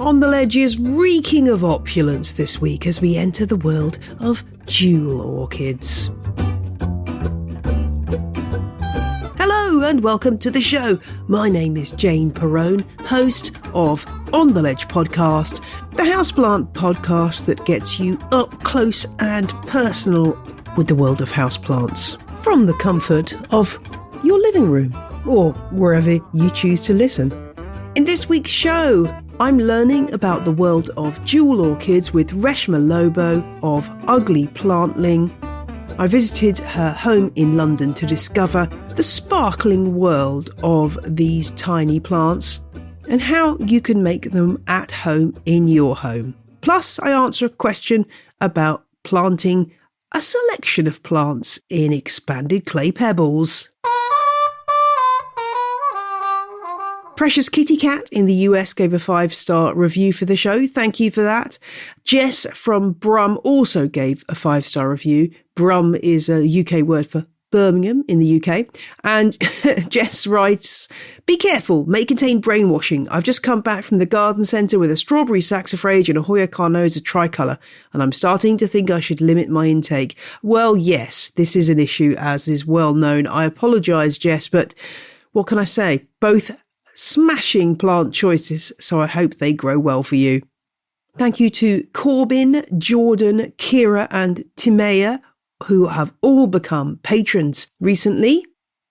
On the Ledge is reeking of opulence this week as we enter the world of jewel orchids. Hello and welcome to the show. My name is Jane Perrone, host of On the Ledge podcast, the houseplant podcast that gets you up close and personal with the world of houseplants from the comfort of your living room or wherever you choose to listen. In this week's show, I'm learning about the world of jewel orchids with Reshma Lobo of Ugly Plantling. I visited her home in London to discover the sparkling world of these tiny plants and how you can make them at home in your home. Plus, I answer a question about planting a selection of plants in expanded clay pebbles. Precious Kitty Cat in the US gave a 5-star review for the show. Thank you for that. Jess from Brum also gave a 5-star review. Brum is a UK word for Birmingham in the UK. And Jess writes, "Be careful, may contain brainwashing. I've just come back from the garden centre with a strawberry saxifrage and a Hoya carnosa tricolour, and I'm starting to think I should limit my intake." Well, yes, this is an issue, as is well known. I apologise, Jess, but what can I say? Both smashing plant choices, so I hope they grow well for you. Thank you to Corbin, Jordan, Kira and Timea, who have all become patrons recently.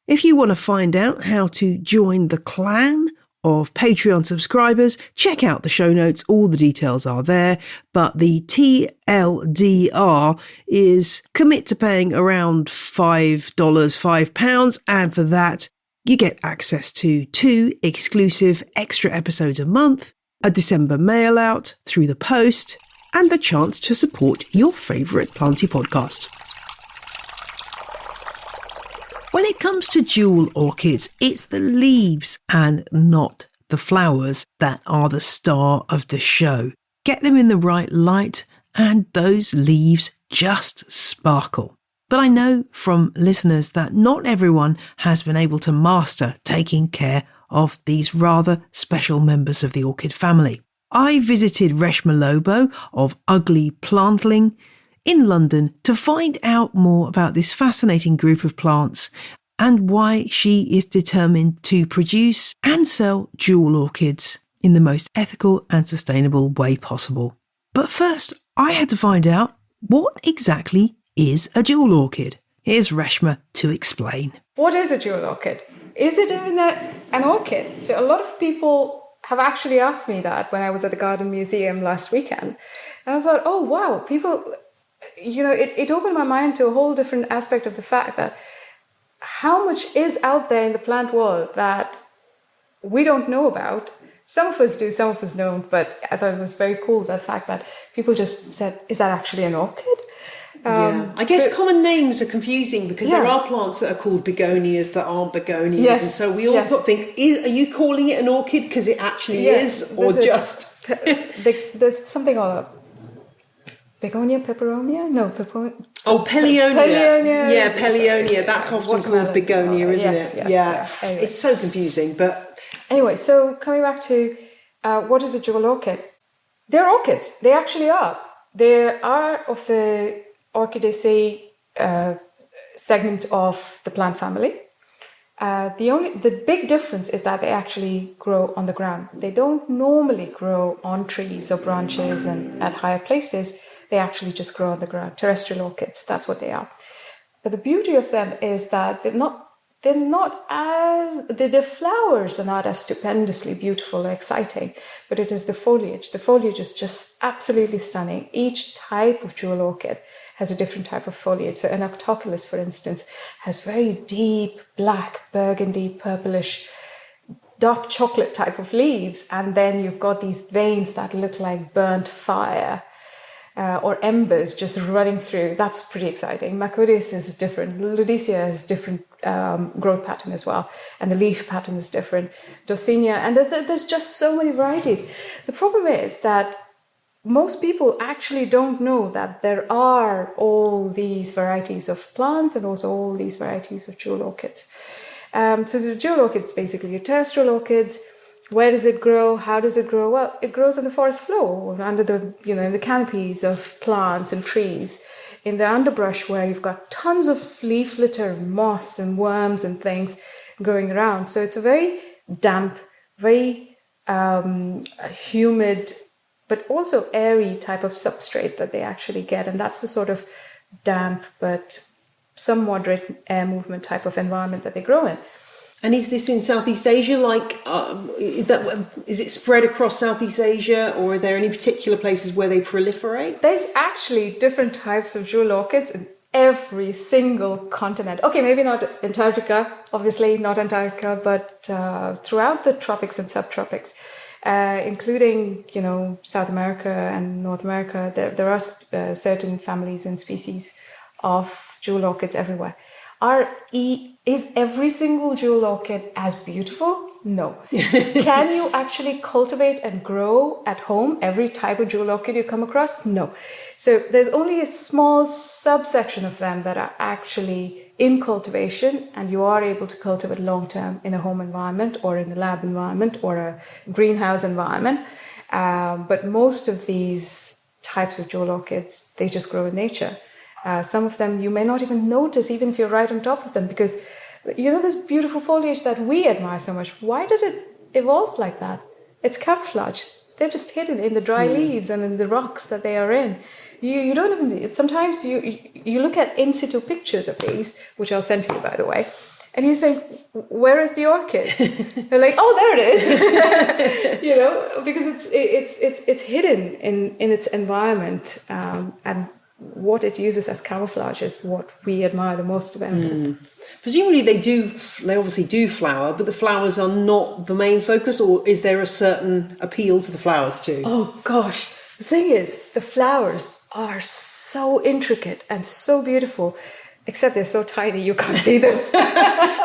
If you want to find out how to join the clan of Patreon subscribers, check out the show notes. All the details are there, but the TLDR is commit to paying around £5, and for that you get access to 2 exclusive extra episodes a month, a December mail out through the post, and the chance to support your favourite planty podcast. When it comes to jewel orchids, it's the leaves and not the flowers that are the star of the show. Get them in the right light and those leaves just sparkle. But I know from listeners that not everyone has been able to master taking care of these rather special members of the orchid family. I visited Reshma Lobo of Ugly Plantling in London to find out more about this fascinating group of plants and why she is determined to produce and sell jewel orchids in the most ethical and sustainable way possible. But first, I had to find out what exactly is a jewel orchid. Here's Reshma to explain. What is a jewel orchid? Is it even an orchid? So a lot of people have actually asked me that when I was at the Garden Museum last weekend. And I thought, oh wow, people, it opened my mind to a whole different aspect of the fact that how much is out there in the plant world that we don't know about. Some of us do, some of us don't, but I thought it was very cool, the fact that people just said, is that actually an orchid? I guess common names are confusing because there are plants that are called begonias that aren't begonias. Yes, and so we all think, are you calling it an orchid because it actually is, or just... there's something called begonia peperomia? No, Oh, Pellionia. Pellionia. Yeah, Pellionia. That's often called begonia, isn't it? Yeah. Anyway. It's so confusing, but... Anyway, so coming back to what is a jewel orchid? They're orchids. They actually are. They are of the Orchidaceae segment of the plant family. The big difference is that they actually grow on the ground. They don't normally grow on trees or branches and at higher places. They actually just grow on the ground. Terrestrial orchids, that's what they are. But the beauty of them is that their flowers are not as stupendously beautiful or exciting, but it is the foliage. The foliage is just absolutely stunning. Each type of jewel orchid has a different type of foliage. So an octoculus, for instance, has very deep black, burgundy, purplish, dark chocolate type of leaves. And then you've got these veins that look like burnt fire or embers just running through. That's pretty exciting. Maculata is different. Ludicea has different growth pattern as well. And the leaf pattern is different. Dulcinea, and there's just so many varieties. The problem is that most people actually don't know that there are all these varieties of plants and also all these varieties of jewel orchids. So the jewel orchids basically are terrestrial orchids. Where does it grow? How does it grow? Well, it grows on the forest floor, under the, in the canopies of plants and trees, in the underbrush where you've got tons of leaf litter, moss and worms and things growing around. So it's a very damp, very humid, but also airy type of substrate that they actually get. And that's the sort of damp, but some moderate air movement type of environment that they grow in. And is this in Southeast Asia? Is it spread across Southeast Asia, or are there any particular places where they proliferate? There's actually different types of jewel orchids in every single continent. Okay, maybe not Antarctica, obviously not Antarctica, but throughout the tropics and subtropics, including, South America and North America, there are certain families and species of jewel orchids everywhere. Is every single jewel orchid as beautiful? No. Can you actually cultivate and grow at home every type of jewel orchid you come across? No. So there's only a small subsection of them that are actually in cultivation, and you are able to cultivate long term in a home environment or in a lab environment or a greenhouse environment. But most of these types of jewel orchids, they just grow in nature. Some of them you may not even notice, even if you're right on top of them, because this beautiful foliage that we admire so much, why did it evolve like that? It's camouflage. They're just hidden in the dry leaves and in the rocks that they are in. You don't even, sometimes you look at in situ pictures of these, which I'll send to you, by the way, and you think, where is the orchid? They're like, oh, there it is. Because it's hidden in its environment, and what it uses as camouflage is what we admire the most about it. Presumably they obviously do flower, but the flowers are not the main focus, or is there a certain appeal to the flowers too? Oh gosh, the thing is, the flowers are so intricate and so beautiful, except they're so tiny you can't see them.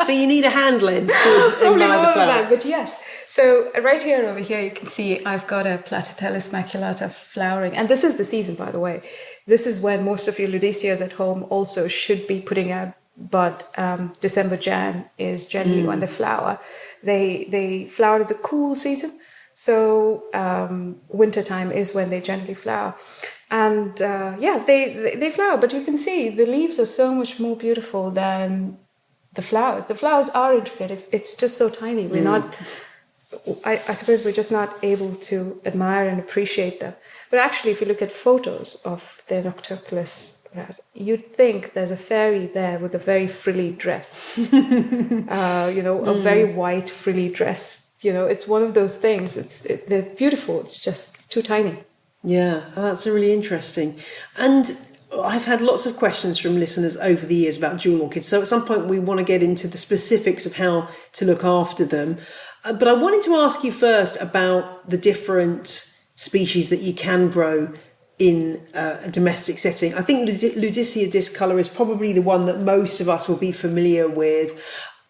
So you need a hand lens to admire the flowers. But yes. So right here, over here, you can see I've got a Platypalis maculata flowering. And this is the season, by the way. This is when most of your ludicias at home also should be putting out bud. December, Jan is generally when they flower. They flower at the cool season. So wintertime is when they generally flower. And they flower. But you can see the leaves are so much more beautiful than the flowers. The flowers are intricate. It's just so tiny. We're not... I suppose we're just not able to admire and appreciate them. But actually, if you look at photos of the Nocturculus, you'd think there's a fairy there with a very frilly dress. A very white frilly dress. It's one of those things. They're beautiful. It's just too tiny. Yeah, that's really interesting. And I've had lots of questions from listeners over the years about jewel orchids. So at some point, we want to get into the specifics of how to look after them. But I wanted to ask you first about the different species that you can grow in a domestic setting. I think Ludicea discolor is probably the one that most of us will be familiar with,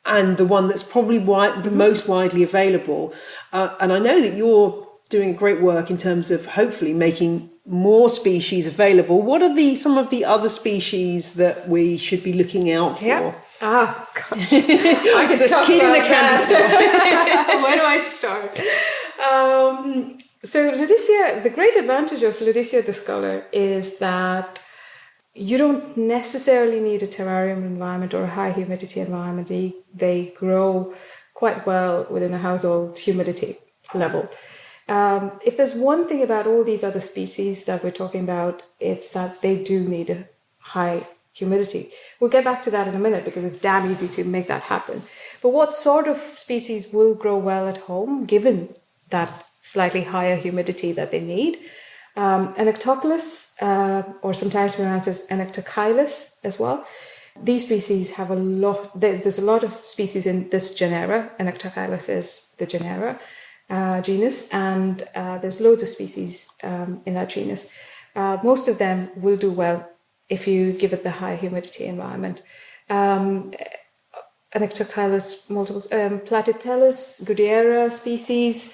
and the one that's probably the most widely available. And I know that you're doing great work in terms of hopefully making more species available. What are some of the other species that we should be looking out for? Yeah. God. I could talk kid about in a candy store. Where do I start? So Ludicea, the great advantage of Ludicea discolor is that you don't necessarily need a terrarium environment or a high humidity environment. They grow quite well within a household humidity level. If there's one thing about all these other species that we're talking about, it's that they do need a high humidity. We'll get back to that in a minute because it's damn easy to make that happen. But what sort of species will grow well at home given that slightly higher humidity that they need? Anectoculus, or sometimes pronounced as Anectochilus as well. These species have a lot, there's a lot of species in this genera. Anectochilus is the genus, and there's loads of species in that genus. Most of them will do well if you give it the high humidity environment. Anectochilus, Platypalis, Goodyeara species.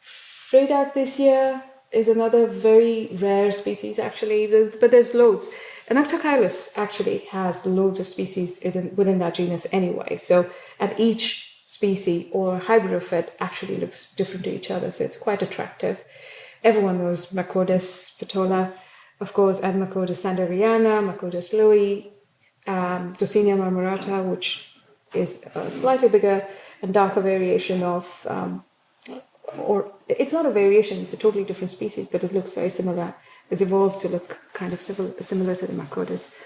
Freydarctisia is another very rare species, actually, but there's loads. Anectochilus actually has loads of species within that genus anyway. So, and each species or hybrid of it actually looks different to each other. So it's quite attractive. Everyone knows Macodus petola, of course, and Macodus sanderiana, Macodus loei, Dulcinea marmorata, which is a slightly bigger and darker variation of, or it's not a variation, it's a totally different species, but it looks very similar. It's evolved to look kind of similar to the Macodus.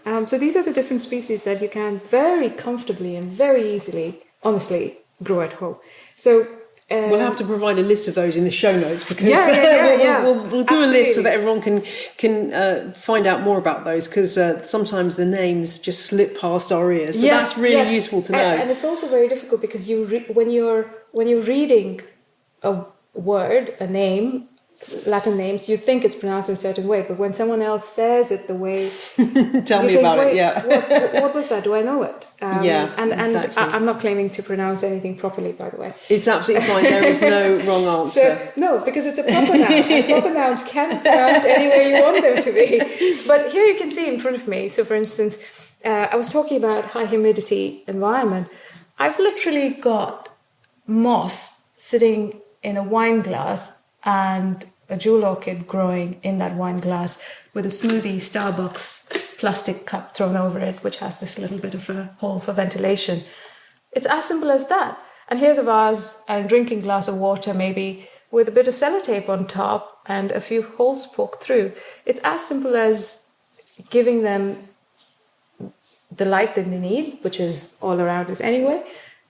So these are the different species that you can very comfortably and very easily, honestly, grow at home. So we'll have to provide a list of those in the show notes, because we'll do a list so that everyone can find out more about those, because sometimes the names just slip past our ears. But that's really useful to know. And it's also very difficult because when you're reading a word, a name, Latin names, you think it's pronounced in a certain way, but when someone else says it the way, tell me about it. What was that? Do I know it? And exactly. I'm not claiming to pronounce anything properly, by the way. It's absolutely fine. There is no wrong answer. So, no, because it's a proper noun. And proper nouns can be pronounced any way you want them to be. But here you can see in front of me. So, for instance, I was talking about high humidity environment. I've literally got moss sitting in a wine glass and a jewel orchid growing in that wine glass with a smoothie Starbucks plastic cup thrown over it, which has this little bit of a hole for ventilation. It's as simple as that. And here's a vase and a drinking glass of water, maybe, with a bit of sellotape on top and a few holes poked through. It's as simple as giving them the light that they need, which is all around us anyway,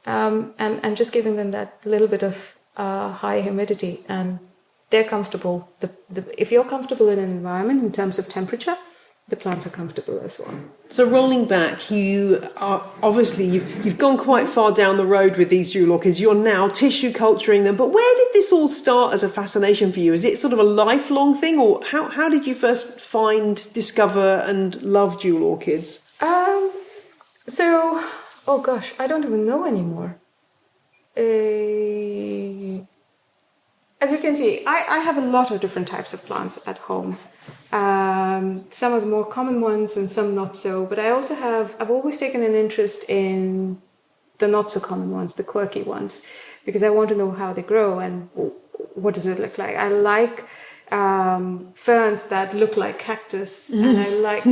and just giving them that little bit of high humidity, and they're comfortable. If you're comfortable in an environment in terms of temperature, the plants are comfortable as well. So rolling back, you are obviously you've gone quite far down the road with these jewel orchids. You're now tissue culturing them. But where did this all start as a fascination for you? Is it sort of a lifelong thing, or how did you first find, discover, and love jewel orchids? Oh gosh, I don't even know anymore. As you can see, I have a lot of different types of plants at home. Some of the more common ones and some not so. But I've always taken an interest in the not so common ones, the quirky ones, because I want to know how they grow and what does it look like. I like ferns that look like cactus, and I like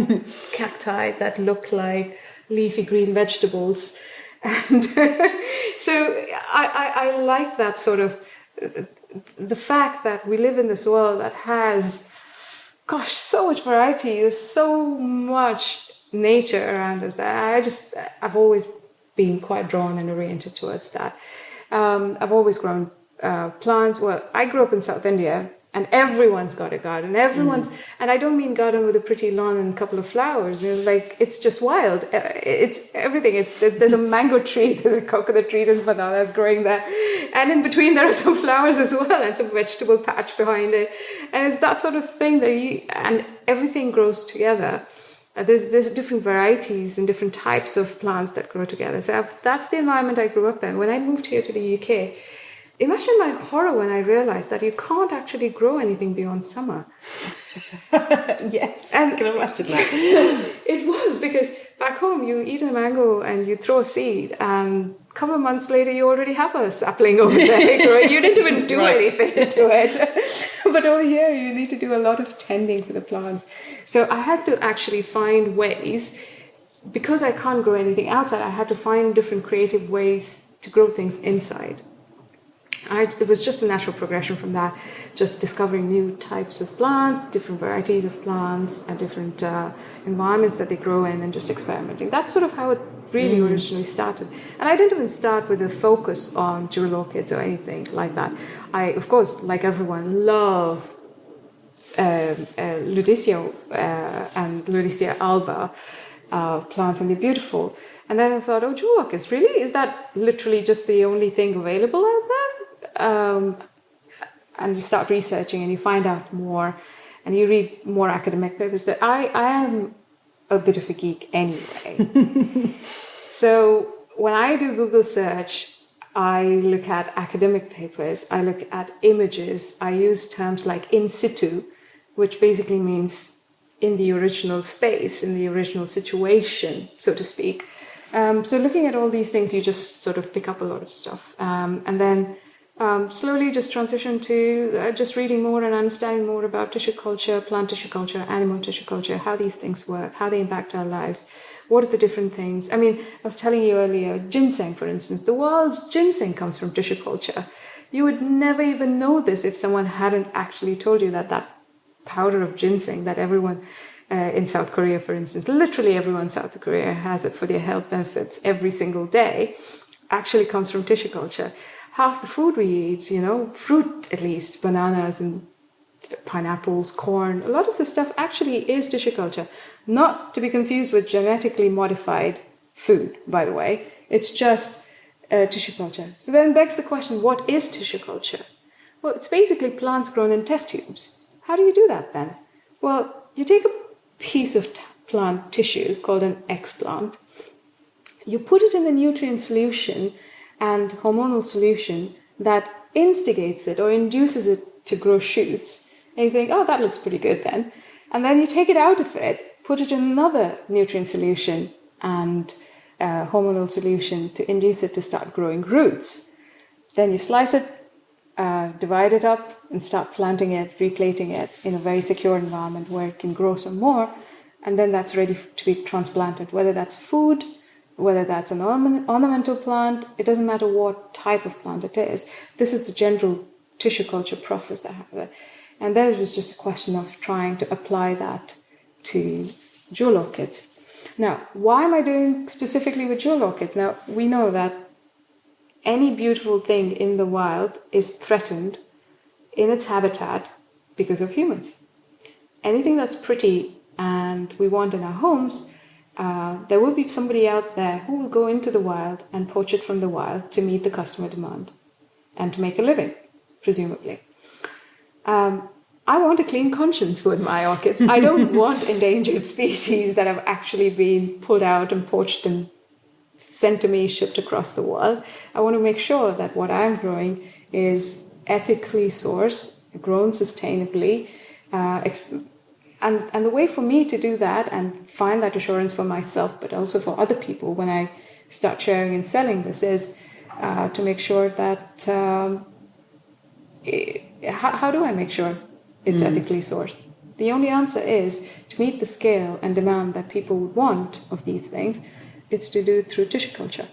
cacti that look like leafy green vegetables. And so I like that sort of, the fact that we live in this world that has, gosh, so much variety. There's so much nature around us that I've always been quite drawn and oriented towards that. I've always grown plants. Well, I grew up in South India, and everyone's got a garden. And I don't mean garden with a pretty lawn and a couple of flowers. It's just wild. It's everything. There's a mango tree, there's a coconut tree, there's bananas growing there, and in between there are some flowers as well, and some vegetable patch behind it. And it's that sort of thing and everything grows together. There's different varieties and different types of plants that grow together. So that's the environment I grew up in. When I moved here to the UK, imagine my horror when I realized that you can't actually grow anything beyond summer. Yes, I can imagine that. It was, because back home you eat a mango and you throw a seed, and a couple of months later you already have a sapling over there. You didn't even do anything to it. But over here you need to do a lot of tending for the plants. So I had to actually find ways, because I can't grow anything outside, I had to find different creative ways to grow things inside. It was just a natural progression from that, just discovering new types of plants, different varieties of plants, and different environments that they grow in, and just experimenting. That's sort of how it really originally started. And I didn't even start with a focus on jewel orchids or anything like that. I, of course, like everyone, love Ludicea and Ludicea alba plants, and they're beautiful. And then I thought, oh, jewel orchids, really? Is that literally just the only thing available out there? And you start researching and you find out more, and you read more academic papers. But I am a bit of a geek anyway. So when I do Google search, I look at academic papers, I look at images, I use terms like in situ, which basically means in the original space, in the original situation, so to speak. So looking at all these things, you just sort of pick up a lot of stuff. And then slowly just transition to just reading more and understanding more about tissue culture, plant tissue culture, animal tissue culture, how these things work, how they impact our lives. What are the different things? I mean, I was telling you earlier, ginseng, for instance, the world's ginseng comes from tissue culture. You would never even know this if someone hadn't actually told you that that powder of ginseng that everyone in South Korea, for instance, literally everyone in South Korea has it for their health benefits every single day, actually comes from tissue culture. Half the food we eat, fruit at least, bananas and pineapples, corn, a lot of the stuff actually is tissue culture. Not to be confused with genetically modified food, by the way. It's just tissue culture. So then begs the question, what is tissue culture? Well, it's basically plants grown in test tubes. How do you do that then? Well, you take a piece of plant tissue called an explant, you put it in a nutrient solution and hormonal solution that instigates it or induces it to grow shoots, and you think, oh, that looks pretty good then. And then you take it out of it, put it in another nutrient solution and hormonal solution to induce it to start growing roots. Then you slice it, divide it up and start planting it, replating it in a very secure environment where it can grow some more, and then that's ready to be transplanted, whether that's food, whether that's an ornamental plant, it doesn't matter what type of plant it is. This is the general tissue culture process that happens. And then it was just a question of trying to apply that to jewel orchids. Now, why am I doing specifically with jewel orchids? Now, we know that any beautiful thing in the wild is threatened in its habitat because of humans. Anything that's pretty and we want in our homes, there will be somebody out there who will go into the wild and poach it from the wild to meet the customer demand and to make a living, presumably. I want a clean conscience with my orchids. I don't want endangered species that have actually been pulled out and poached and sent to me, shipped across the world. I want to make sure that what I'm growing is ethically sourced, grown sustainably, and the way for me to do that and find that assurance for myself, but also for other people when I start sharing and selling this, is to make sure that how do I make sure it's ethically sourced? The only answer is to meet the scale and demand that people would want of these things. It's to do it through tissue culture.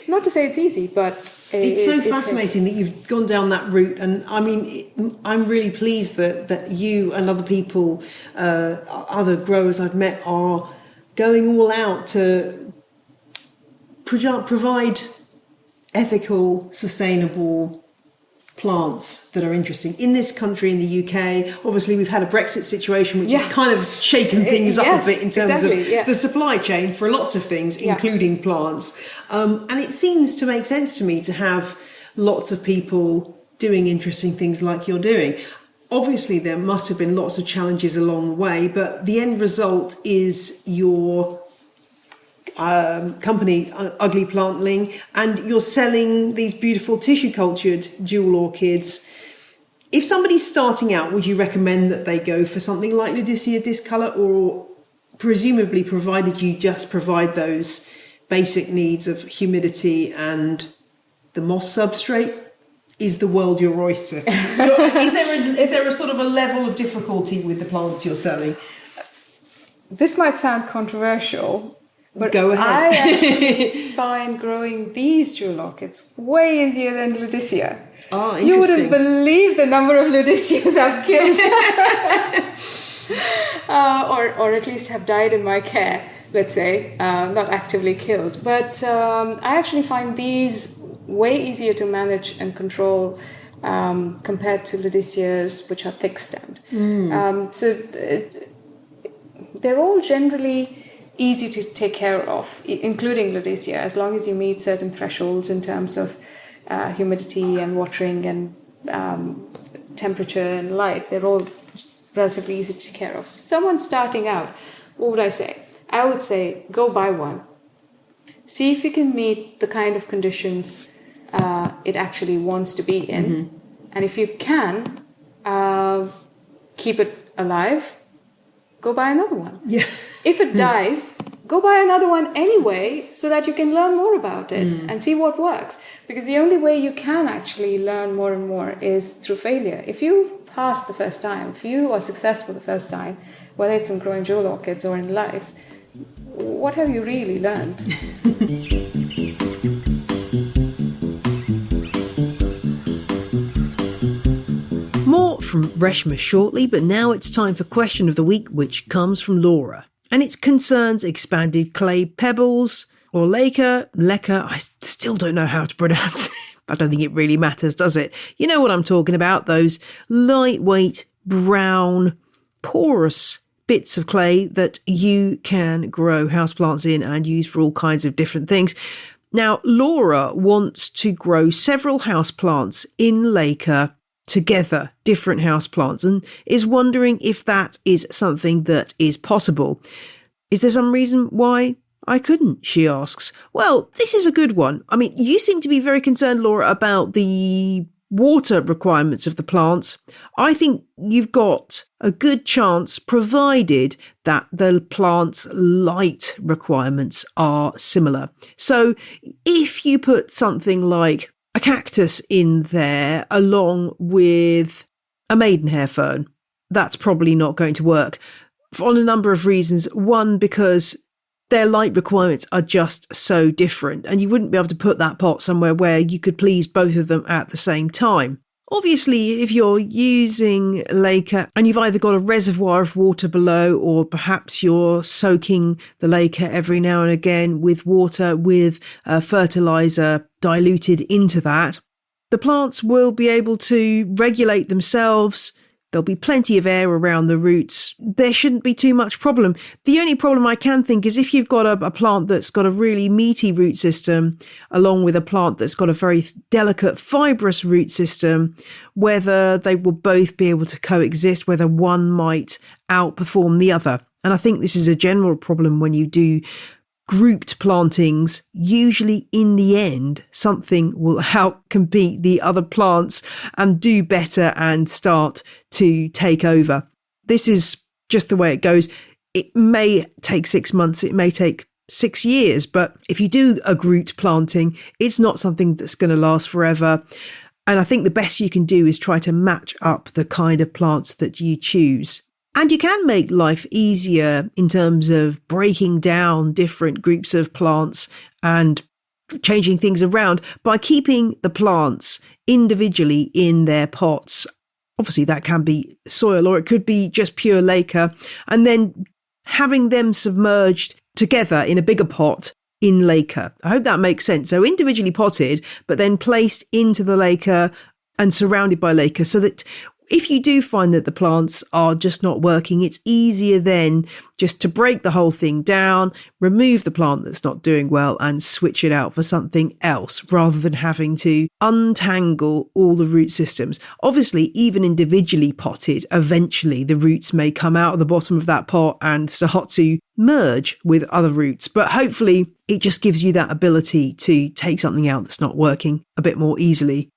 Not to say it's easy, but it's so fascinating that you've gone down that route. And I mean, I'm really pleased that you and other people, other growers I've met, are going all out to provide ethical, sustainable plants that are interesting in this country, in the UK. Obviously, we've had a Brexit situation, which has kind of shaken things up a bit in terms of the supply chain for lots of things, including plants. And it seems to make sense to me to have lots of people doing interesting things like you're doing. Obviously, there must have been lots of challenges along the way, but the end result is your company, Ugly Plantling, and you're selling these beautiful tissue cultured jewel orchids. If somebody's starting out, would you recommend that they go for something like Ludisia discolor, or presumably, provided you just provide those basic needs of humidity and the moss substrate, is the world your oyster? Is there a sort of a level of difficulty with the plants you're selling? This might sound controversial, but go ahead. I actually find growing these jewel orchids way easier than Ludisia. Oh, interesting. You wouldn't believe the number of Ludisias I've killed. or at least have died in my care, let's say, not actively killed. But I actually find these way easier to manage and control compared to Ludisias, which are thick-stemmed. So they're all generally easy to take care of, including Ludisia, as long as you meet certain thresholds in terms of humidity and watering and temperature and light. They're all relatively easy to take care of. So someone starting out, what would I say? I would say go buy one. See if you can meet the kind of conditions it actually wants to be in. And if you can keep it alive, go buy another one. Yeah. If it dies, go buy another one anyway so that you can learn more about it and see what works. Because the only way you can actually learn more and more is through failure. If you pass the first time, if you are successful the first time, whether it's in growing jewel orchids or in life, what have you really learned? More from Reshma shortly, but now it's time for Question of the Week, which comes from Laura. And it concerns expanded clay pebbles, or leca. I still don't know how to pronounce it. I don't think it really matters, does it? You know what I'm talking about, those lightweight, brown, porous bits of clay that you can grow houseplants in and use for all kinds of different things. Now, Laura wants to grow several houseplants in leca together, different houseplants, and is wondering if that is something that is possible. Is there some reason why I couldn't, she asks. Well, this is a good one. I mean, you seem to be very concerned, Laura, about the water requirements of the plants. I think you've got a good chance, provided that the plant's light requirements are similar. So if you put something like a cactus in there along with a maidenhair fern, that's probably not going to work on a number of reasons. One, because their light requirements are just so different, and you wouldn't be able to put that pot somewhere where you could please both of them at the same time. Obviously, if you're using leca and you've either got a reservoir of water below, or perhaps you're soaking the leca every now and again with water with fertilizer diluted into that, the plants will be able to regulate themselves. There'll be plenty of air around the roots. There shouldn't be too much problem. The only problem I can think is if you've got a plant that's got a really meaty root system, along with a plant that's got a very delicate fibrous root system, whether they will both be able to coexist, whether one might outperform the other. And I think this is a general problem when you do grouped plantings. Usually in the end, something will outcompete the other plants and do better and start to take over. This is just the way it goes. It may take 6 months, it may take 6 years, but if you do a grouped planting, it's not something that's going to last forever. And I think the best you can do is try to match up the kind of plants that you choose. And you can make life easier in terms of breaking down different groups of plants and changing things around by keeping the plants individually in their pots. Obviously, that can be soil, or it could be just pure leca, and then having them submerged together in a bigger pot in leca. I hope that makes sense. So individually potted, but then placed into the leca and surrounded by leca, so that if you do find that the plants are just not working, it's easier then just to break the whole thing down, remove the plant that's not doing well and switch it out for something else, rather than having to untangle all the root systems. Obviously, even individually potted, eventually the roots may come out of the bottom of that pot and start to merge with other roots. But hopefully it just gives you that ability to take something out that's not working a bit more easily.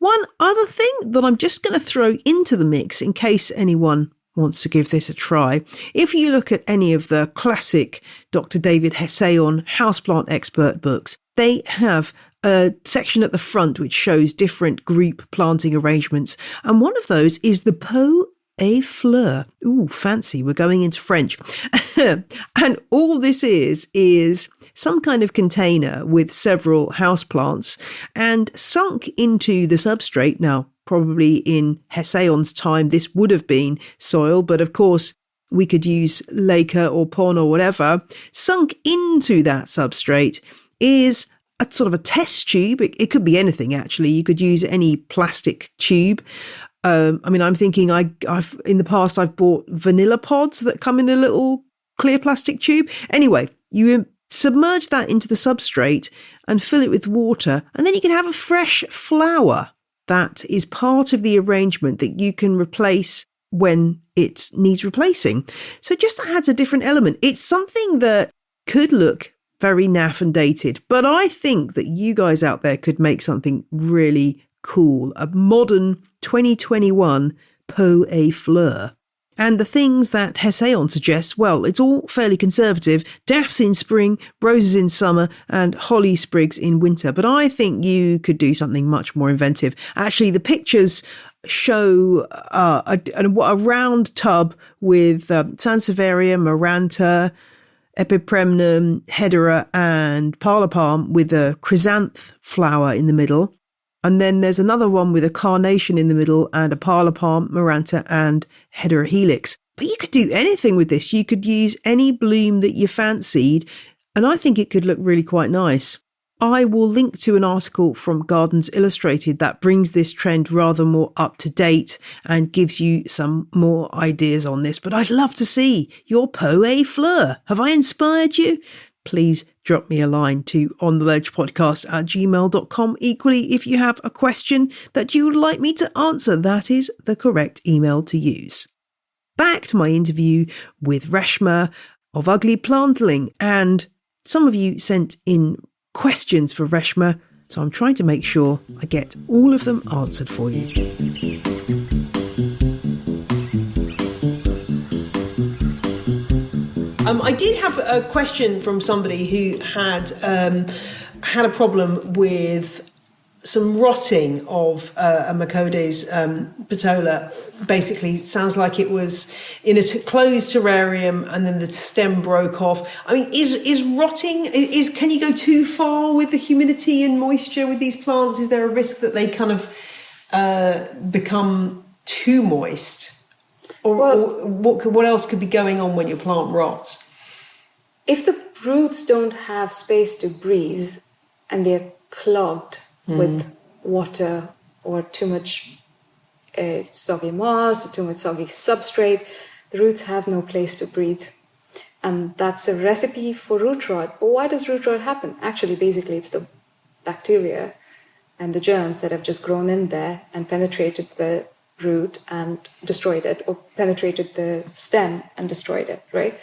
One other thing that I'm just going to throw into the mix in case anyone wants to give this a try. If you look at any of the classic Dr. David Hessayon houseplant expert books, they have a section at the front which shows different group planting arrangements. And one of those is the pot et fleur. Ooh, fancy. We're going into French. And all this is some kind of container with several houseplants and sunk into the substrate. Now, probably in Hessayon's time, this would have been soil, but of course, we could use leca or pon or whatever. Sunk into that substrate is a sort of a test tube. It could be anything, actually. You could use any plastic tube. I'm thinking I've in the past, I've bought vanilla pods that come in a little clear plastic tube. Anyway, you submerge that into the substrate and fill it with water, and then you can have a fresh flower. That is part of the arrangement that you can replace when it needs replacing. So it just adds a different element. It's something that could look very naff and dated, but I think that you guys out there could make something really cool. A modern 2021 pot et fleur. And the things that Hesione suggests, well, it's all fairly conservative. Daffs in spring, roses in summer, and holly sprigs in winter. But I think you could do something much more inventive. Actually, the pictures show a round tub with Sansevieria, Maranta, Epipremnum, Hedera, and Parlour Palm with a chrysanth flower in the middle. And then there's another one with a carnation in the middle and a Parlour Palm, Maranta, and Hedera helix. But you could do anything with this. You could use any bloom that you fancied, and I think it could look really quite nice. I will link to an article from Gardens Illustrated that brings this trend rather more up to date and gives you some more ideas on this. But I'd love to see your Pot à Fleur. Have I inspired you? Please drop me a line to onthelodgepodcast@gmail.com. Equally, if you have a question that you would like me to answer, that is the correct email to use. Back to my interview with Reshma of Ugly Plantling, and some of you sent in questions for Reshma, so I'm trying to make sure I get all of them answered for you. I did have a question from somebody who had a problem with some rotting of a Macodes petola. Basically, sounds like it was in a closed terrarium and then the stem broke off. I mean, is rotting, can you go too far with the humidity and moisture with these plants? Is there a risk that they kind of become too moist? Or what else could be going on when your plant rots? If the roots don't have space to breathe and they're clogged with water or too much soggy moss or too much soggy substrate, the roots have no place to breathe. And that's a recipe for root rot. But why does root rot happen? Actually, basically, it's the bacteria and the germs that have just grown in there and penetrated the root and destroyed it, or penetrated the stem and destroyed it, right?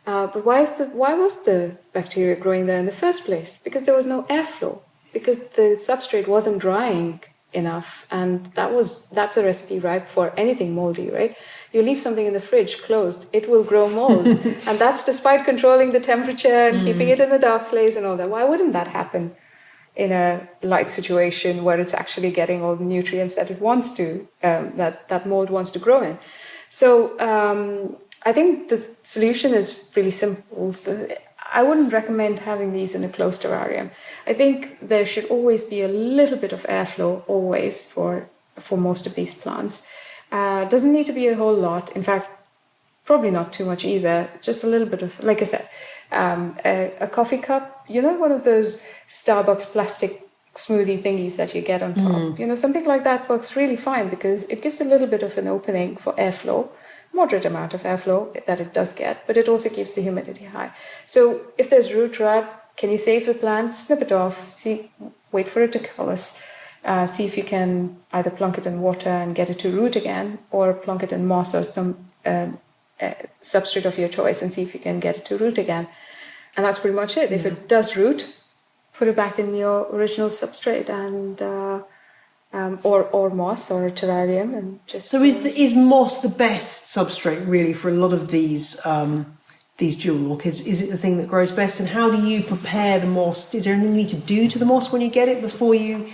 But why was the bacteria growing there in the first place? Because there was no airflow, because the substrate wasn't drying enough, and that's a recipe ripe for anything moldy, right? You leave something in the fridge closed, it will grow mold, and that's despite controlling the temperature and keeping it in the dark place and all that. Why wouldn't that happen in a light situation where it's actually getting all the nutrients that it wants to, that mold wants to grow in? So I think the solution is really simple. I wouldn't recommend having these in a closed terrarium. I think there should always be a little bit of airflow, always, for most of these plants. Doesn't need to be a whole lot. In fact, probably not too much either. Just a little bit of, like I said, a coffee cup, one of those Starbucks plastic smoothie thingies that you get on top. Something like that works really fine because it gives a little bit of an opening for airflow. Moderate amount of airflow that it does get, but it also keeps the humidity high. So if there's root rot, can you save the plant? Snip it off, wait for it to callus, see if you can either plunk it in water and get it to root again, or plunk it in moss or some substrate of your choice and see if you can get it to root again. And that's pretty much it. If it does root, put it back in your original substrate and or moss or a terrarium, and just. So is moss the best substrate really for a lot of these jewel orchids? Is it the thing that grows best? And how do you prepare the moss? Is there anything you need to do to the moss when you get it before you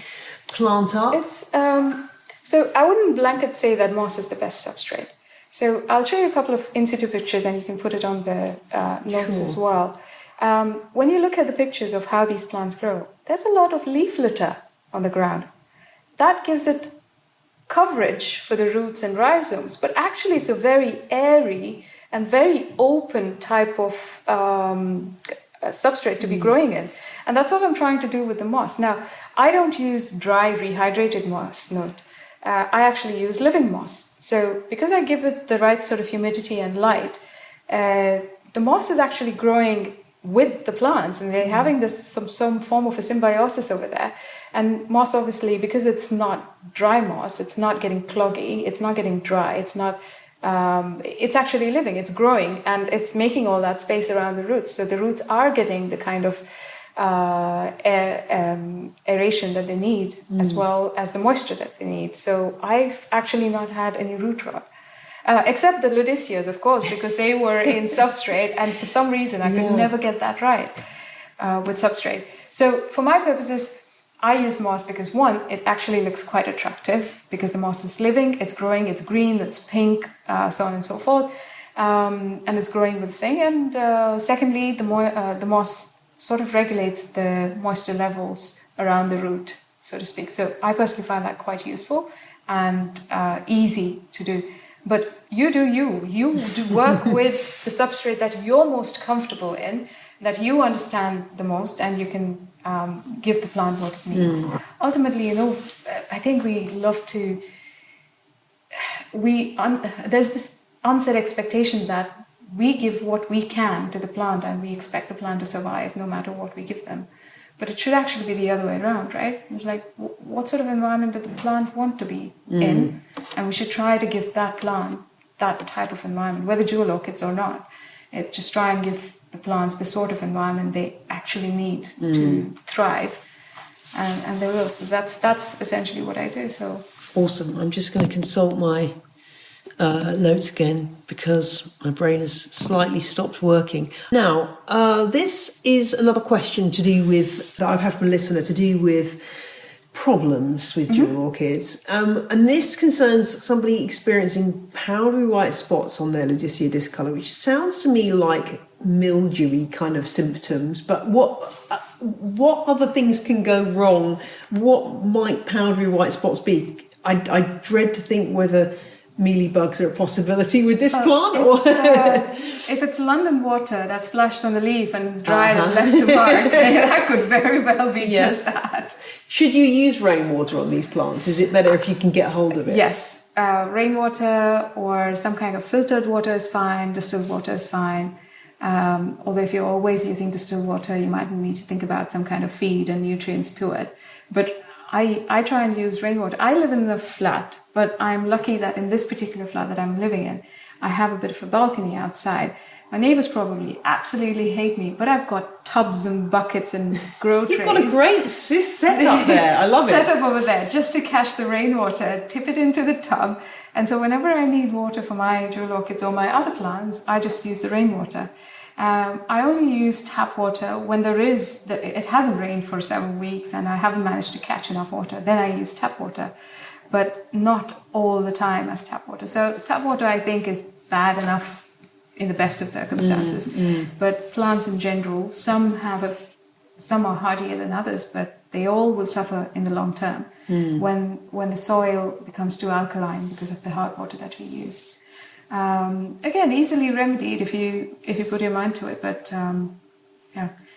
plant up? It's so I wouldn't blanket say that moss is the best substrate. So I'll show you a couple of in situ pictures, and you can put it on the notes as well. When you look at the pictures of how these plants grow, there's a lot of leaf litter on the ground. That gives it coverage for the roots and rhizomes, but actually it's a very airy and very open type of substrate to be growing in. And that's what I'm trying to do with the moss. Now, I don't use dry, rehydrated moss, note. I actually use living moss. So because I give it the right sort of humidity and light, the moss is actually growing with the plants, and they're having this some form of a symbiosis over there. And moss, obviously, because it's not dry moss, it's not getting cloggy, it's not getting dry, it's not. It's actually living, it's growing, and it's making all that space around the roots. So the roots are getting the kind of aeration that they need, as well as the moisture that they need. So I've actually not had any root rot. Except the Ludicias, of course, because they were in Substrate, and for some reason I could never get that right with Substrate. So for my purposes, I use moss because, one, it actually looks quite attractive because the moss is living, it's growing, it's green, it's pink, so on and so forth, and it's growing with the thing. And secondly, the moss sort of regulates the moisture levels around the root, so to speak. So I personally find that quite useful and easy to do. But you do work with the substrate that you're most comfortable in, that you understand the most, and you can give the plant what it needs. Ultimately, I think we love to. There's this unsaid expectation that we give what we can to the plant, and we expect the plant to survive no matter what we give them. But it should actually be the other way around, right? It's like, what sort of environment does the plant want to be in? And we should try to give that plant that type of environment, whether jewel orchids or not. Just try and give the plants the sort of environment they actually need to thrive, and they will. So that's essentially what I do. So awesome. I'm just going to consult my notes again because my brain has slightly stopped working. Now, this is another question to do with that I've had from a listener to do with problems with jewel orchids, and this concerns somebody experiencing powdery white spots on their Ludicea discolor, which sounds to me like mildewy kind of symptoms. But what other things can go wrong? What might powdery white spots be? I dread to think whether mealybugs are a possibility with this plant. If it's London water that's splashed on the leaf and dried and left to mark, that could very well be just that. Should you use rainwater on these plants? Is it better if you can get hold of it? Yes, rainwater or some kind of filtered water is fine, distilled water is fine. Although if you're always using distilled water, you might need to think about some kind of feed and nutrients to it. But I try and use rainwater. I live in the flat, but I'm lucky that in this particular flat that I'm living in, I have a bit of a balcony outside. My neighbors probably absolutely hate me, but I've got tubs and buckets and grow trays. You've got a great setup there. I love it. Set up over there just to catch the rainwater, tip it into the tub. And so whenever I need water for my jewel orchids or my other plants, I just use the rainwater. I only use tap water when it hasn't rained for several weeks and I haven't managed to catch enough water. Then I use tap water, but not all the time as tap water. So tap water, I think, is bad enough in the best of circumstances. But plants in general, some are hardier than others, but they all will suffer in the long term when the soil becomes too alkaline because of the hard water that we use. Again, easily remedied if you put your mind to it. But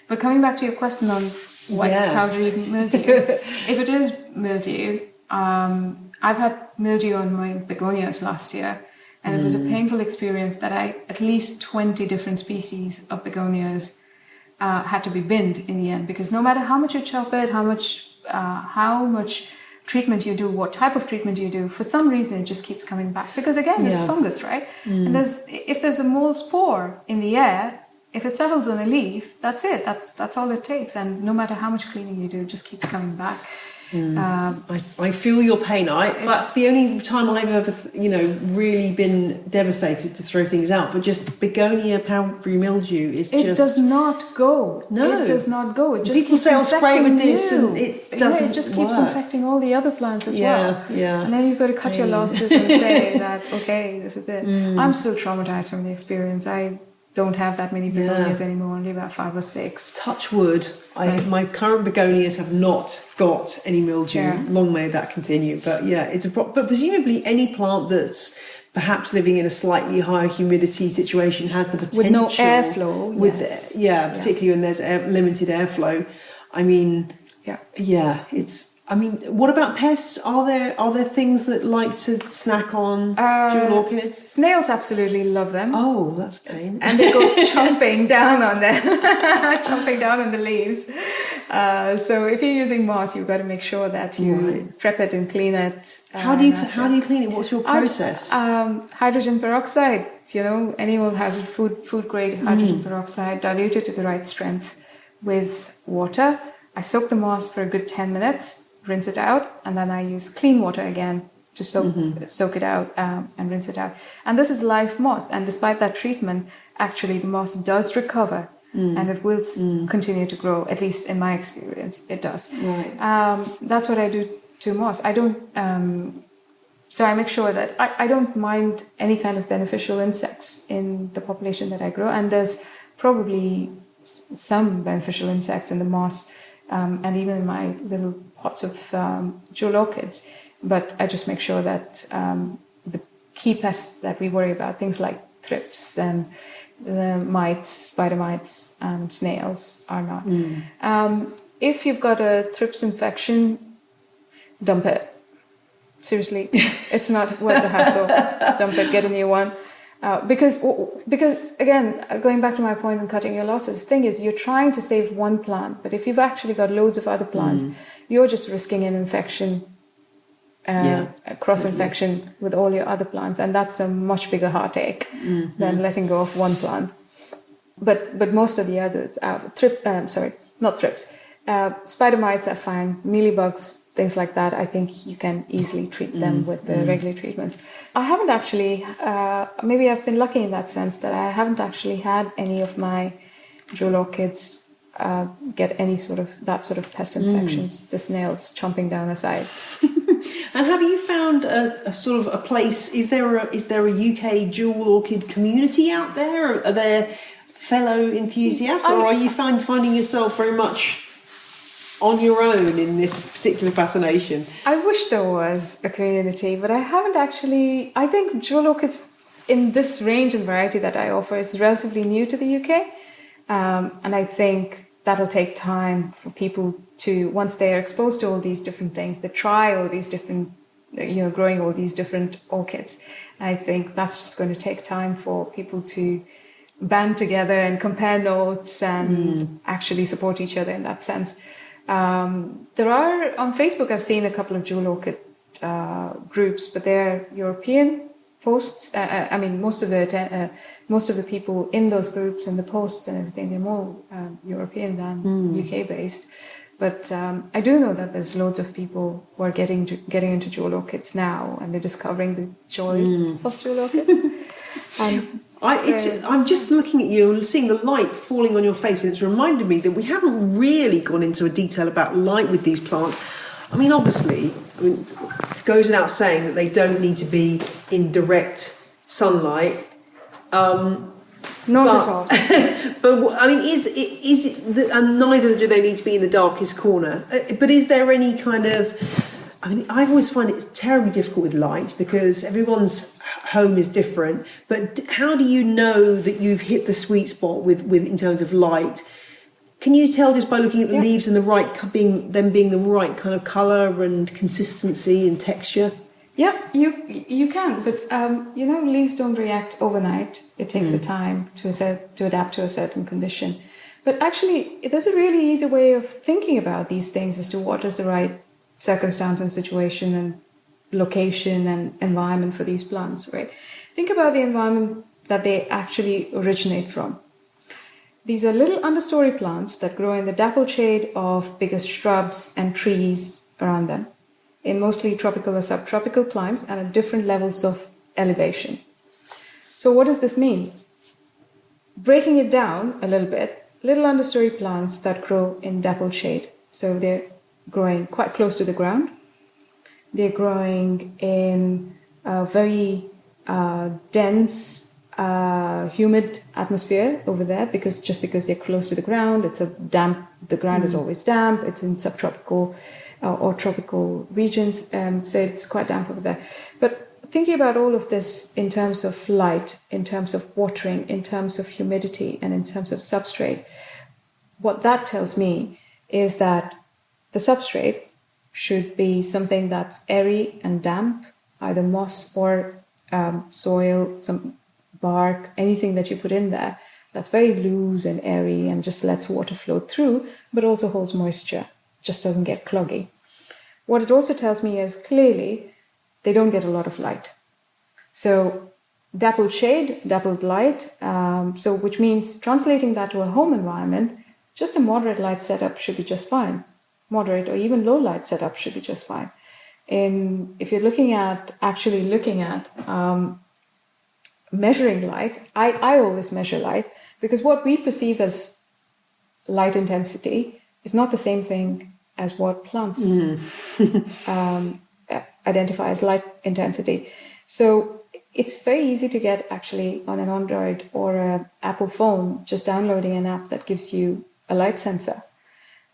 But coming back to your question on powdery mildew, if it is mildew, I've had mildew on my begonias last year, and it was a painful experience that at least 20 different species of begonias had to be binned in the end, because no matter how much you chop it, how much treatment you do, what type of treatment you do, for some reason it just keeps coming back. Because again, it's fungus, right? And if there's a mold spore in the air, if it settles on a leaf, that's it. That's all it takes. And no matter how much cleaning you do, it just keeps coming back. I feel your pain. That's the only time I've ever, really been devastated to throw things out. But just begonia powdery mildew is it does not go. No, it does not go. It just people keeps say I'll spray with this, you. and it doesn't. It just keeps infecting all the other plants as well. Yeah. And then you've got to cut your losses and say that this is it. I'm still traumatized from the experience. I don't have that many begonias anymore, only about 5 or 6. Touch wood. My current begonias have not got any mildew. Long may that continue. But it's a problem. But presumably any plant that's perhaps living in a slightly higher humidity situation has the potential. With no airflow. Particularly when there's limited airflow. What about pests? Are there things that like to snack on jewel orchids? Snails absolutely love them. Oh, that's a pain. And they go chomping down on them, chomping down on the leaves. So if you're using moss, you've got to make sure that you prep it and clean it. How do you clean it? What's your process? Hydrogen peroxide. Any old food grade hydrogen peroxide, diluted to the right strength with water. I soak the moss for a good 10 minutes. Rinse it out, and then I use clean water again to soak it out and rinse it out. And this is live moss. And despite that treatment, actually the moss does recover and it will continue to grow. At least in my experience, it does. Right. That's what I do to moss. I don't... So I make sure that I don't mind any kind of beneficial insects in the population that I grow. And there's probably some beneficial insects in the moss and even in my little pots of jewel orchids. But I just make sure that the key pests that we worry about, things like thrips and the mites, spider mites and snails are not. If you've got a thrips infection, dump it. Seriously, it's not worth the hassle. Dump it, get a new one. Because again, going back to my point on cutting your losses, the thing is you're trying to save one plant, but if you've actually got loads of other plants, you're just risking an infection, a cross-infection with all your other plants, and that's a much bigger heartache than letting go of one plant. But most of the others, not thrips, spider mites are fine, mealybugs, things like that, I think you can easily treat them with the regular treatments. I haven't actually, maybe I've been lucky in that sense that I haven't actually had any of my jewel orchids get any sort of pest infections, the snails chomping down the side. And have you found a sort of a place, is there a UK jewel orchid community out there? Are there fellow enthusiasts, or are you finding yourself very much on your own in this particular fascination? I wish there was a community, but I haven't actually. I think jewel orchids in this range and variety that I offer is relatively new to the UK. And I think that'll take time for people to, once they're exposed to all these different things, they try all these different, growing all these different orchids. And I think that's just going to take time for people to band together and compare notes and actually support each other in that sense. There are, on Facebook, I've seen a couple of jewel orchid groups, but they're European posts. Most of the people in those groups and the posts and everything, they're more European than UK based. But I do know that there's loads of people who are getting into jewel orchids now, and they're discovering the joy of jewel orchids. I'm just looking at you and seeing the light falling on your face, and it's reminded me that we haven't really gone into a detail about light with these plants. Obviously, it goes without saying that they don't need to be in direct sunlight. Not at all. But is it? And neither do they need to be in the darkest corner. But is there any kind of? I always find it terribly difficult with light because everyone's home is different. But how do you know that you've hit the sweet spot with in terms of light? Can you tell just by looking at the leaves and being the right kind of colour and consistency and texture? Yeah, you can, but leaves don't react overnight. It takes a time to adapt to a certain condition. But actually, there's a really easy way of thinking about these things as to what is the right circumstance and situation and location and environment for these plants, right? Think about the environment that they actually originate from. These are little understory plants that grow in the dappled shade of bigger shrubs and trees around them, in mostly tropical or subtropical climes and at different levels of elevation. So what does this mean? Breaking it down a little bit, little understory plants that grow in dappled shade. So they're growing quite close to the ground. They're growing in a very dense, humid atmosphere over there because they're close to the ground. It's a damp, the ground is always damp. It's in subtropical or tropical regions, so it's quite damp over there. But thinking about all of this in terms of light, in terms of watering, in terms of humidity, and in terms of substrate, what that tells me is that the substrate should be something that's airy and damp, either moss or soil, some bark, anything that you put in there that's very loose and airy and just lets water flow through, but also holds moisture, just doesn't get cloggy. What it also tells me is clearly they don't get a lot of light. So dappled shade, dappled light, which means translating that to a home environment, just a moderate light setup should be just fine. Moderate or even low light setup should be just fine. if you're looking at measuring light, I always measure light, because what we perceive as light intensity is not the same thing as what plants identify as light intensity. So it's very easy to get actually on an Android or an Apple phone, just downloading an app that gives you a light sensor.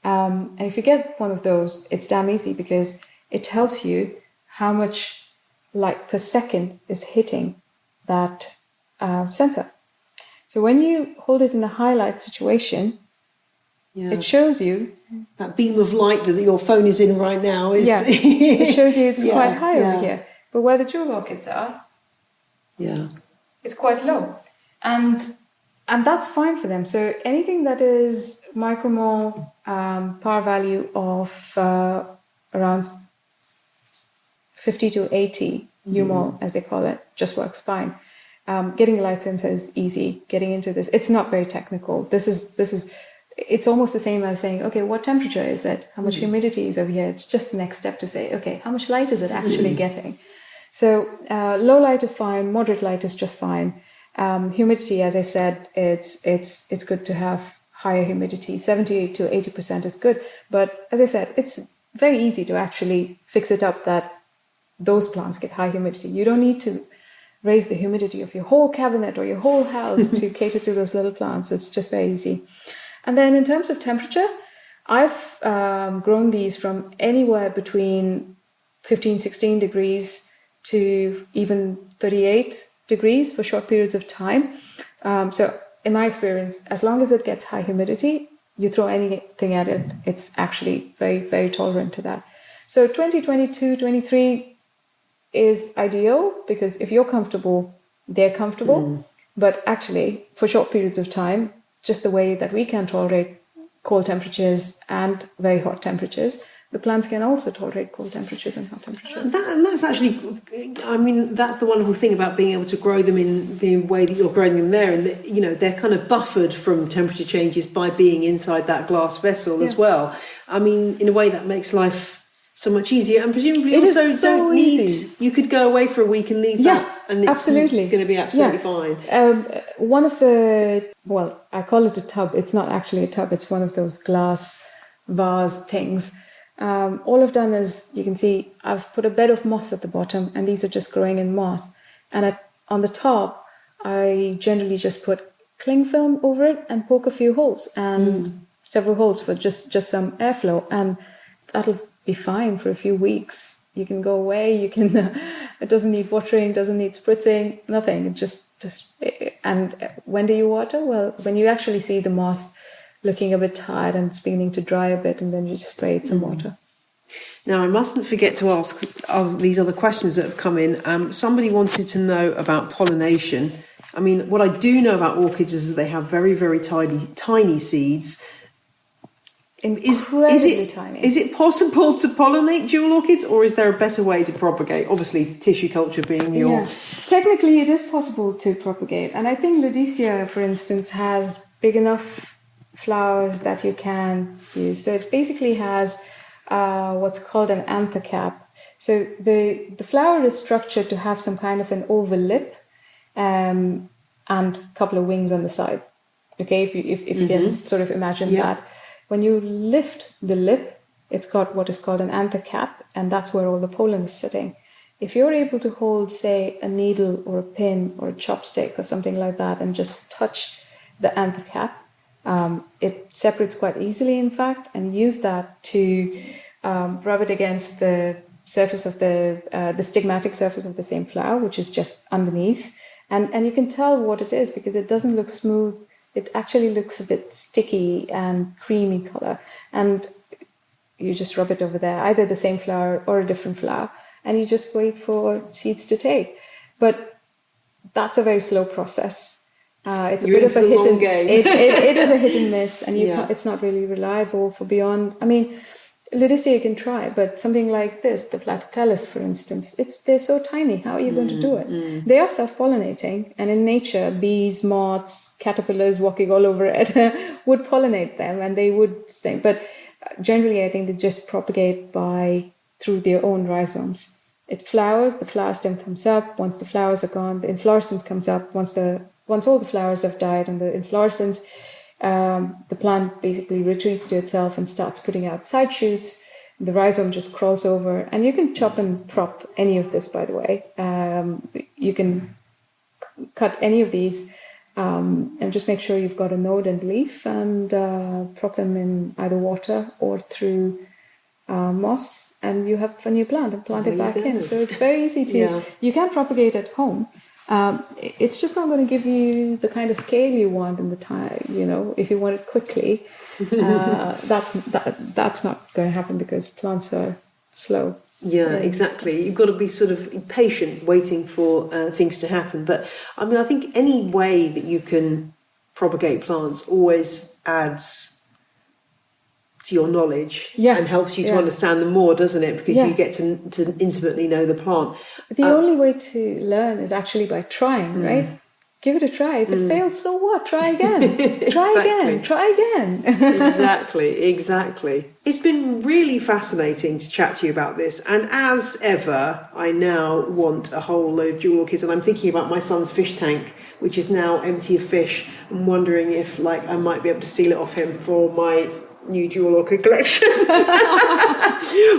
And if you get one of those, it's damn easy, because it tells you how much light per second is hitting that sensor. So when you hold it in the highlight situation, it shows you that beam of light that your phone is in right now is it shows you it's quite high over here. But where the jewel orchids are, it's quite low. And that's fine for them. So anything that is micromole power value of around 50 to 80 umol, as they call it, just works fine. Getting a light sensor is easy. Getting into this, it's not very technical. It's almost the same as saying, okay, what temperature is it? How much humidity is over here? It's just the next step to say, okay, how much light is it actually getting? So low light is fine. Moderate light is just fine. Humidity, as I said, it's good to have higher humidity. 70 to 80% is good. But as I said, it's very easy to actually fix it up that those plants get high humidity. You don't need to raise the humidity of your whole cabinet or your whole house to cater to those little plants. It's just very easy. And then in terms of temperature, I've grown these from anywhere between 15, 16 degrees to even 38 degrees for short periods of time. So in my experience, as long as it gets high humidity, you throw anything at it, it's actually very, very tolerant to that. So 20, 22, 23 is ideal, because if you're comfortable, they're comfortable. But actually, for short periods of time, just the way that we can tolerate cold temperatures and very hot temperatures, the plants can also tolerate cold temperatures and hot temperatures. And that's actually, I mean, that's the wonderful thing about being able to grow them in the way that you're growing them there. And, that, you know, they're kind of buffered from temperature changes by being inside that glass vessel as well. I mean, in a way that makes life so much easier, and presumably it also is so don't need easy. You could go away for a week and leave that, and it's absolutely going to be absolutely fine. One of the, well, I call it a tub. It's not actually a tub. It's one of those glass vase things. All I've done is, you can see, I've put a bed of moss at the bottom, and these are just growing in moss. And on the top, I generally just put cling film over it and poke a few holes, and several holes for just some airflow, and that'll be fine for a few weeks. You can go away. You can. It doesn't need watering. Doesn't need spritzing. Nothing. Just. And when do you water? Well, when you actually see the moss looking a bit tired and it's beginning to dry a bit, and then you just spray it some water. Now, I mustn't forget to ask these other questions that have come in. Somebody wanted to know about pollination. I mean, what I do know about orchids is that they have very, very tiny seeds. Incredibly tiny. Is it possible to pollinate jewel orchids, or is there a better way to propagate? Obviously, tissue culture being your... Yeah. Technically, it is possible to propagate. And I think Ludecia, for instance, has big enough flowers that you can use. So it basically has what's called an anther cap. So the flower is structured to have some kind of an oval lip and a couple of wings on the side. Okay, if you can sort of imagine that. When you lift the lip, it's got what is called an anther cap, and that's where all the pollen is sitting. If you're able to hold, say, a needle or a pin or a chopstick or something like that and just touch the anther cap, it separates quite easily, in fact, and use that to rub it against the surface of the stigmatic surface of the same flower, which is just underneath. And you can tell what it is because it doesn't look smooth. It actually looks a bit sticky and creamy color. And you just rub it over there, either the same flower or a different flower, and you just wait for seeds to take. But that's a very slow process. It's a bit of a hit and it is a hit and miss, and it's not really reliable for beyond. I mean, Ludecia you can try, but something like this, the Platypalis, for instance, they're so tiny. How are you going to do it? They are self-pollinating, and in nature, bees, moths, caterpillars walking all over it would pollinate them, and they would sing. But generally, I think they just propagate through their own rhizomes. It flowers, the flower stem comes up. Once the flowers are gone, the inflorescence comes up. Once all the flowers have died and the inflorescence, the plant basically retreats to itself and starts putting out side shoots. The rhizome just crawls over, and you can chop and prop any of this, by the way. You can cut any of these and just make sure you've got a node and leaf, and prop them in either water or through moss, and you have a new plant and plant it back in. So it's very easy to, you can propagate at home. It's just not going to give you the kind of scale you want in the time, if you want it quickly. That's not going to happen because plants are slow. Yeah, exactly. You've got to be sort of patient, waiting for things to happen. But I mean, I think any way that you can propagate plants always adds to your knowledge and helps you to understand them more, doesn't it? Because you get to intimately know the plant. The only way to learn is actually by trying, right? Give it a try. If it fails, so what? Try again. Try again. Exactly. It's been really fascinating to chat to you about this. And as ever, I now want a whole load of jewel orchids. And I'm thinking about my son's fish tank, which is now empty of fish. I'm wondering if I might be able to steal it off him for my new jewel orchid collection.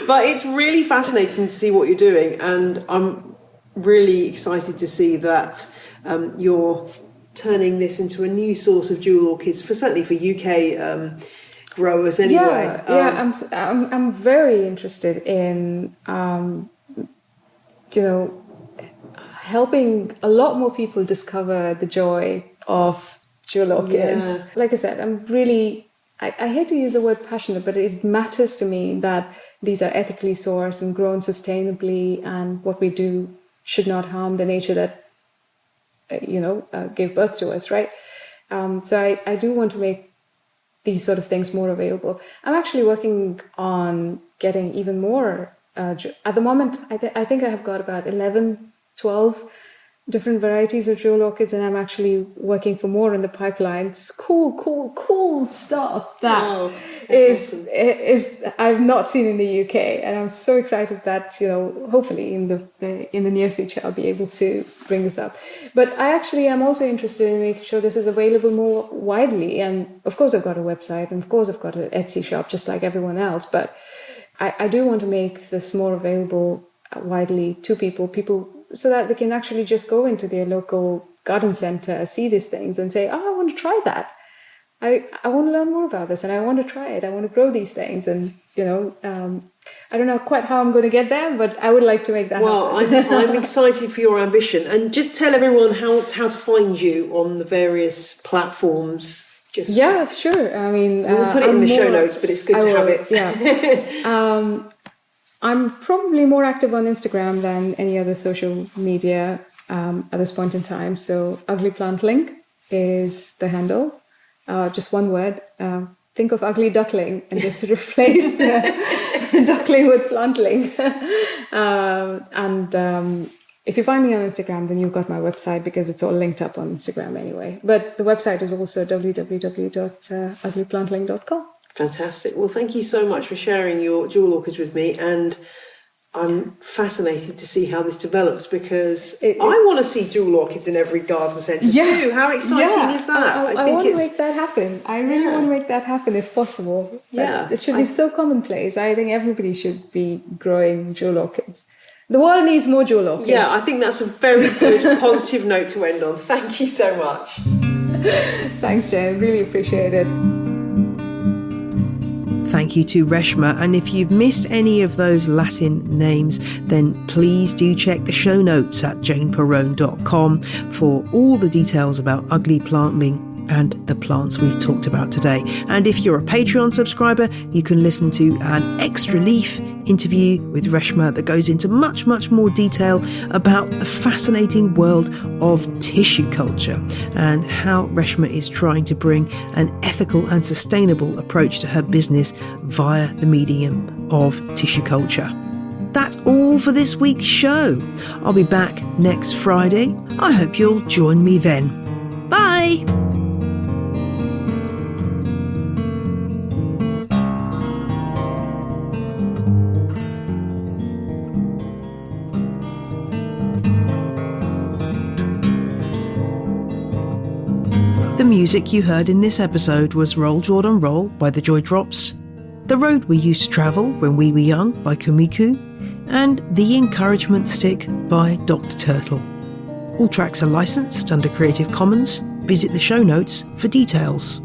But it's really fascinating to see what you're doing. And I'm really excited to see that you're turning this into a new source of jewel orchids certainly for UK growers anyway. I'm very interested in helping a lot more people discover the joy of jewel orchids. Like I said, I'm really, I hate to use the word passionate, but it matters to me that these are ethically sourced and grown sustainably, and what we do should not harm the nature that gave birth to us, right? So I do want to make these sort of things more available. I'm actually working on getting even more. At the moment, I think I have got about 11, 12 different varieties of jewel orchids, and I'm actually working for more in the pipeline. It's cool stuff that is I've not seen in the UK, and I'm so excited that hopefully in the near future I'll be able to bring this up. But I actually am also interested in making sure this is available more widely, and of course I've got a website, and of course I've got an Etsy shop just like everyone else, but I do want to make this more available widely to people so that they can actually just go into their local garden center, see these things and say, I want to try that. I want to learn more about this, and I want to try it. I want to grow these things. And, I don't know quite how I'm going to get there, but I would like to make that happen. Well, I'm excited for your ambition. And just tell everyone how to find you on the various platforms. Sure. I mean, we'll put it in the show notes, but it's good to have it. Yeah. I'm probably more active on Instagram than any other social media at this point in time. So Ugly Plantling is the handle. Just one word. Think of ugly duckling and just replace the duckling with plantling. If you find me on Instagram, then you've got my website because it's all linked up on Instagram anyway. But the website is also www.uglyplantling.com. Fantastic. Well, thank you so much for sharing your jewel orchids with me, and I'm fascinated to see how this develops because I want to see jewel orchids in every garden centre too. How exciting is that? I want to make that happen. I really want to make that happen if possible. It should be so commonplace. I think everybody should be growing jewel orchids. The world needs more jewel orchids. Yeah, I think that's a very good positive note to end on. Thank you so much. Thanks, Jane. Really appreciate it. Thank you to Reshma, and if you've missed any of those Latin names, then please do check the show notes at janeperrone.com for all the details about Ugly Plantling and the plants we've talked about today. And if you're a Patreon subscriber, you can listen to an extra leaf interview with Reshma that goes into much more detail about the fascinating world of tissue culture and how Reshma is trying to bring an ethical and sustainable approach to her business via the medium of tissue culture. That's all for this week's show. I'll be back next Friday. I hope you'll join me then. Bye! The music you heard in this episode was Roll Jordan Roll by the Joy Drops, The Road We Used to Travel When We Were Young by Kumiku, and The Encouragement Stick by Dr. Turtle. All tracks are licensed under Creative Commons. Visit the show notes for details.